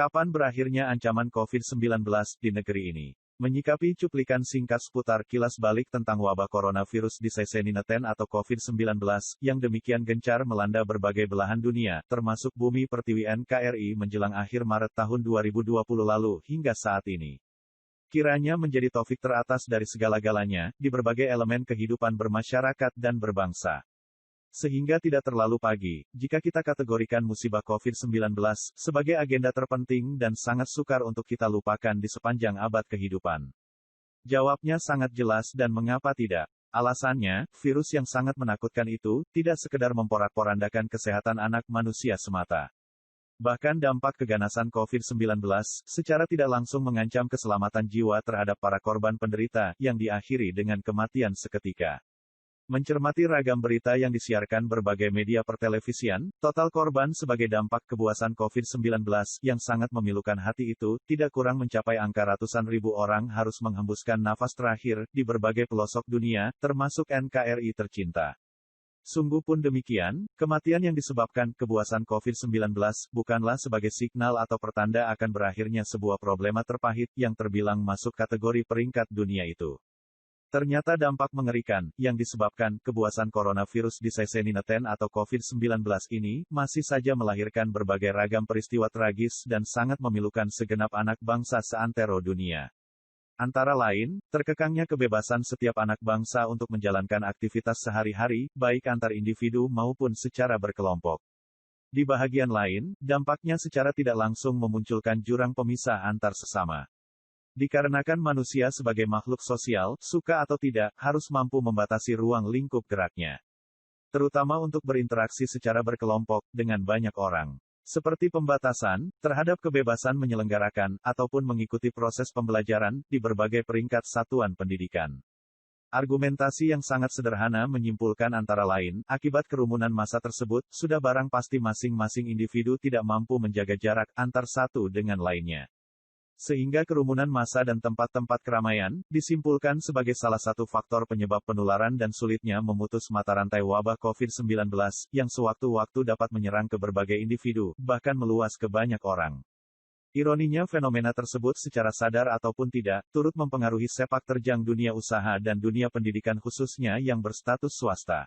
Kapan berakhirnya ancaman COVID-19 di negeri ini? Menyikapi cuplikan singkat seputar kilas balik tentang wabah coronavirus di Disease-Nineten atau COVID-19, yang demikian gencar melanda berbagai belahan dunia, termasuk bumi pertiwi NKRI menjelang akhir Maret tahun 2020 lalu hingga saat ini. Kiranya menjadi taufik teratas dari segala-galanya, di berbagai elemen kehidupan bermasyarakat dan berbangsa. Sehingga tidak terlalu pagi, jika kita kategorikan musibah COVID-19 sebagai agenda terpenting dan sangat sukar untuk kita lupakan di sepanjang abad kehidupan. Jawabnya sangat jelas dan mengapa tidak? Alasannya, virus yang sangat menakutkan itu, tidak sekedar memporak-porandakan kesehatan anak manusia semata. Bahkan dampak keganasan COVID-19, secara tidak langsung mengancam keselamatan jiwa terhadap para korban penderita, yang diakhiri dengan kematian seketika. Mencermati ragam berita yang disiarkan berbagai media pertelevisian, total korban sebagai dampak kebuasan COVID-19 yang sangat memilukan hati itu, tidak kurang mencapai angka ratusan ribu orang harus menghembuskan nafas terakhir, di berbagai pelosok dunia, termasuk NKRI tercinta. Sungguh pun demikian, kematian yang disebabkan kebuasan COVID-19, bukanlah sebagai signal atau pertanda akan berakhirnya sebuah problema terpahit, yang terbilang masuk kategori peringkat dunia itu. Ternyata dampak mengerikan, yang disebabkan kebuasan coronavirus Disease-Nineten atau COVID-19 ini, masih saja melahirkan berbagai ragam peristiwa tragis dan sangat memilukan segenap anak bangsa seantero dunia. Antara lain, terkekangnya kebebasan setiap anak bangsa untuk menjalankan aktivitas sehari-hari, baik antar individu maupun secara berkelompok. Di bahagian lain, dampaknya secara tidak langsung memunculkan jurang pemisah antar sesama. Dikarenakan manusia sebagai makhluk sosial, suka atau tidak, harus mampu membatasi ruang lingkup geraknya. Terutama untuk berinteraksi secara berkelompok, dengan banyak orang. Seperti pembatasan, terhadap kebebasan menyelenggarakan, ataupun mengikuti proses pembelajaran, di berbagai peringkat satuan pendidikan. Argumentasi yang sangat sederhana menyimpulkan antara lain, akibat kerumunan massa tersebut, sudah barang pasti masing-masing individu tidak mampu menjaga jarak, antar satu dengan lainnya. Sehingga kerumunan massa dan tempat-tempat keramaian, disimpulkan sebagai salah satu faktor penyebab penularan dan sulitnya memutus mata rantai wabah COVID-19, yang sewaktu-waktu dapat menyerang ke berbagai individu, bahkan meluas ke banyak orang. Ironinya fenomena tersebut secara sadar ataupun tidak, turut mempengaruhi sepak terjang dunia usaha dan dunia pendidikan khususnya yang berstatus swasta.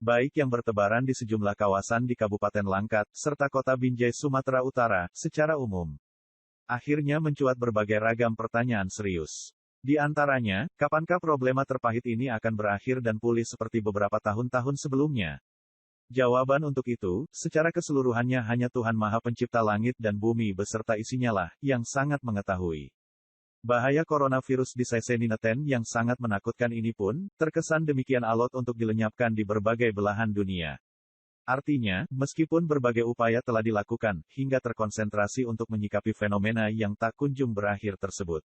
Baik yang bertebaran di sejumlah kawasan di Kabupaten Langkat, serta Kota Binjai Sumatera Utara, secara umum. Akhirnya mencuat berbagai ragam pertanyaan serius. Di antaranya, kapankah problema terpahit ini akan berakhir dan pulih seperti beberapa tahun-tahun sebelumnya? Jawaban untuk itu, secara keseluruhannya hanya Tuhan Maha Pencipta langit dan bumi beserta isinya lah, yang sangat mengetahui. Bahaya coronavirus Disease-Nineten yang sangat menakutkan ini pun, terkesan demikian alot untuk dilenyapkan di berbagai belahan dunia. Artinya, meskipun berbagai upaya telah dilakukan, hingga terkonsentrasi untuk menyikapi fenomena yang tak kunjung berakhir tersebut.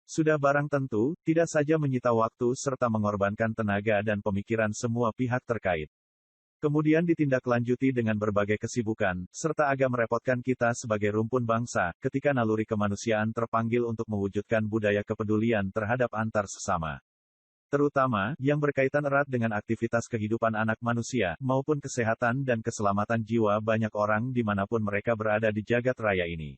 Sudah barang tentu, tidak saja menyita waktu serta mengorbankan tenaga dan pemikiran semua pihak terkait. Kemudian ditindaklanjuti dengan berbagai kesibukan, serta agak merepotkan kita sebagai rumpun bangsa, ketika naluri kemanusiaan terpanggil untuk mewujudkan budaya kepedulian terhadap antar sesama. Terutama, yang berkaitan erat dengan aktivitas kehidupan anak manusia, maupun kesehatan dan keselamatan jiwa banyak orang dimanapun mereka berada di jagat raya ini.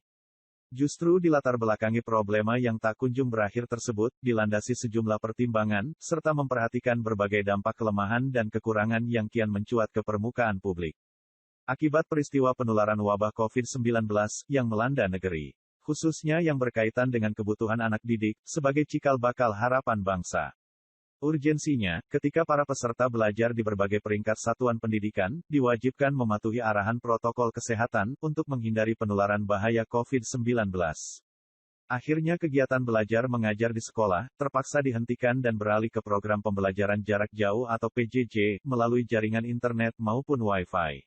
Justru di latar belakangi problema yang tak kunjung berakhir tersebut, dilandasi sejumlah pertimbangan, serta memperhatikan berbagai dampak kelemahan dan kekurangan yang kian mencuat ke permukaan publik. Akibat peristiwa penularan wabah COVID-19, yang melanda negeri. Khususnya yang berkaitan dengan kebutuhan anak didik, sebagai cikal bakal harapan bangsa. Urgensinya, ketika para peserta belajar di berbagai peringkat satuan pendidikan, diwajibkan mematuhi arahan protokol kesehatan, untuk menghindari penularan bahaya COVID-19. Akhirnya kegiatan belajar mengajar di sekolah, terpaksa dihentikan dan beralih ke program pembelajaran jarak jauh atau PJJ, melalui jaringan internet maupun Wi-Fi.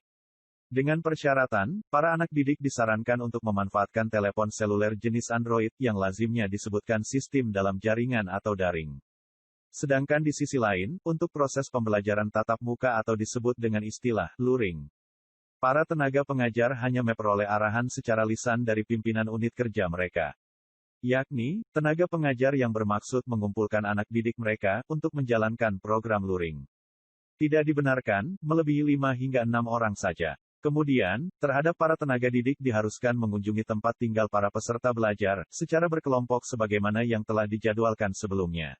Dengan persyaratan, para anak didik disarankan untuk memanfaatkan telepon seluler jenis Android, yang lazimnya disebutkan sistem dalam jaringan atau daring. Sedangkan di sisi lain, untuk proses pembelajaran tatap muka atau disebut dengan istilah luring, para tenaga pengajar hanya memperoleh arahan secara lisan dari pimpinan unit kerja mereka. Yakni, tenaga pengajar yang bermaksud mengumpulkan anak didik mereka, untuk menjalankan program luring. Tidak dibenarkan, melebihi 5 hingga 6 orang saja. Kemudian, terhadap para tenaga didik diharuskan mengunjungi tempat tinggal para peserta belajar, secara berkelompok sebagaimana yang telah dijadwalkan sebelumnya.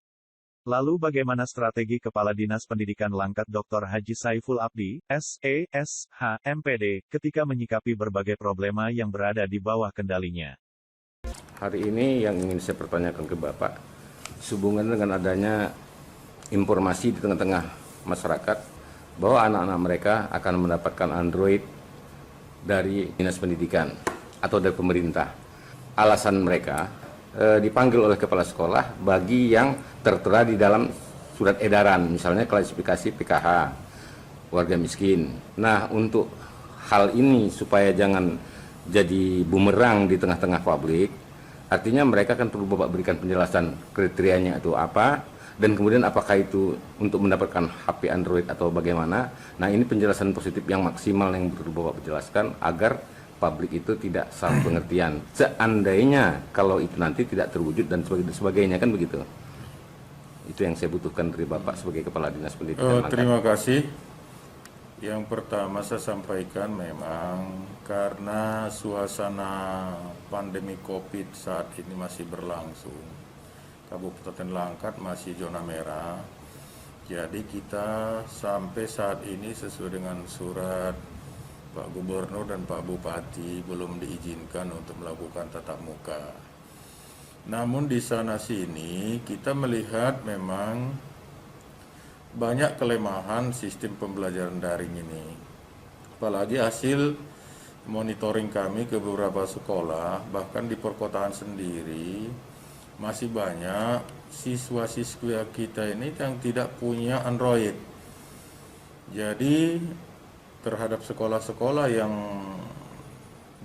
Lalu bagaimana strategi Kepala Dinas Pendidikan Langkat Dr. Haji Saiful Abdi, S.E.S.H. MPD, ketika menyikapi berbagai problema yang berada di bawah kendalinya? Hari ini yang ingin saya pertanyakan ke Bapak, sehubungan dengan adanya informasi di tengah-tengah masyarakat bahwa anak-anak mereka akan mendapatkan Android dari Dinas Pendidikan atau dari pemerintah. Alasan mereka dipanggil oleh kepala sekolah bagi yang tertera di dalam surat edaran, misalnya klasifikasi PKH, warga miskin. Nah, untuk hal ini supaya jangan jadi bumerang di tengah-tengah publik, artinya mereka kan perlu Bapak berikan penjelasan kriterianya itu apa, dan kemudian apakah itu untuk mendapatkan HP Android atau bagaimana. Nah, ini penjelasan positif yang maksimal yang perlu Bapak jelaskan agar publik itu tidak salah pengertian. Seandainya kalau itu nanti tidak terwujud dan sebagainya, kan begitu. Itu yang saya butuhkan dari Bapak sebagai Kepala Dinas Pendidikan. Terima kasih. Yang pertama saya sampaikan memang karena suasana pandemi COVID saat ini masih berlangsung. Kabupaten Langkat masih zona merah. Jadi kita sampai saat ini sesuai dengan surat Pak Gubernur dan Pak Bupati belum diizinkan untuk melakukan tatap muka. Namun di sana sini kita melihat memang banyak kelemahan sistem pembelajaran daring ini. Apalagi hasil monitoring kami ke beberapa sekolah, bahkan di perkotaan sendiri masih banyak siswa-siswi kita ini yang tidak punya Android. Jadi terhadap sekolah-sekolah yang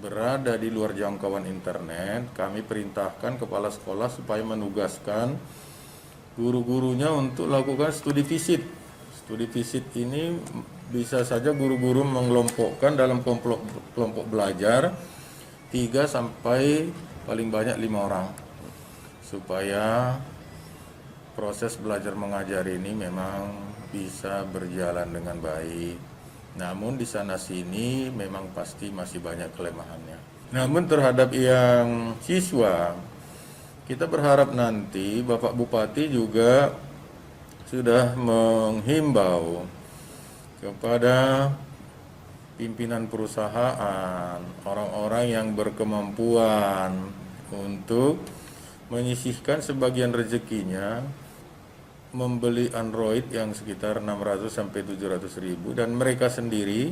berada di luar jangkauan internet, kami perintahkan kepala sekolah supaya menugaskan guru-gurunya untuk lakukan studi visit. Studi visit ini bisa saja guru-guru mengelompokkan dalam kelompok belajar 3 sampai paling banyak 5 orang. Supaya proses belajar mengajar ini memang bisa berjalan dengan baik. Namun di sana sini memang pasti masih banyak kelemahannya. Namun terhadap yang siswa, kita berharap nanti Bapak Bupati juga sudah menghimbau kepada pimpinan perusahaan, orang-orang yang berkemampuan untuk menyisihkan sebagian rezekinya membeli Android yang sekitar 600 sampai 700 ribu dan mereka sendiri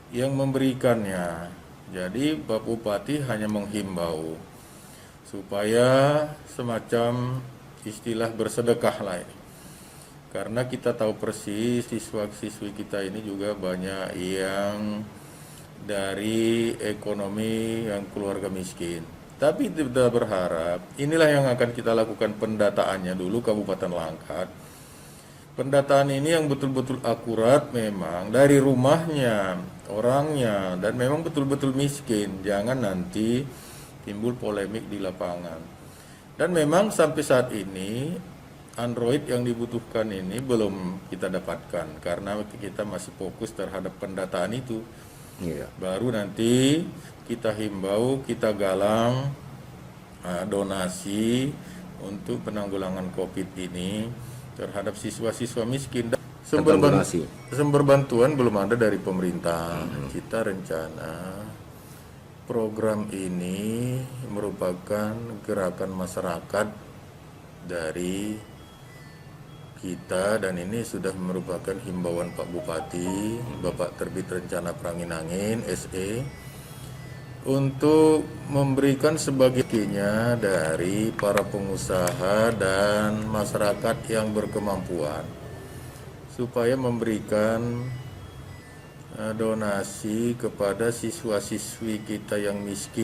yang memberikannya. Jadi Bapak Bupati hanya menghimbau supaya semacam istilah bersedekah lah ini. Karena kita tahu persis siswa-siswi kita ini juga banyak yang dari ekonomi yang keluarga miskin. Tapi kita berharap inilah yang akan kita lakukan pendataannya dulu Kabupaten Langkat. Pendataan ini yang betul-betul akurat memang dari rumahnya, orangnya, dan memang betul-betul miskin. Jangan nanti timbul polemik di lapangan. Dan memang sampai saat ini Android yang dibutuhkan ini belum kita dapatkan karena kita masih fokus terhadap pendataan itu. Baru nanti kita himbau, kita galang donasi untuk penanggulangan COVID ini terhadap siswa-siswa miskin. Sumber bantuan belum ada dari pemerintah. Kita rencana program ini merupakan gerakan masyarakat dari kita dan ini sudah merupakan himbauan Pak Bupati, Bapak Terbit Rencana Peranginangin, SE, untuk memberikan sebagiannya dari para pengusaha dan masyarakat yang berkemampuan supaya memberikan donasi kepada siswa-siswi kita yang miskin.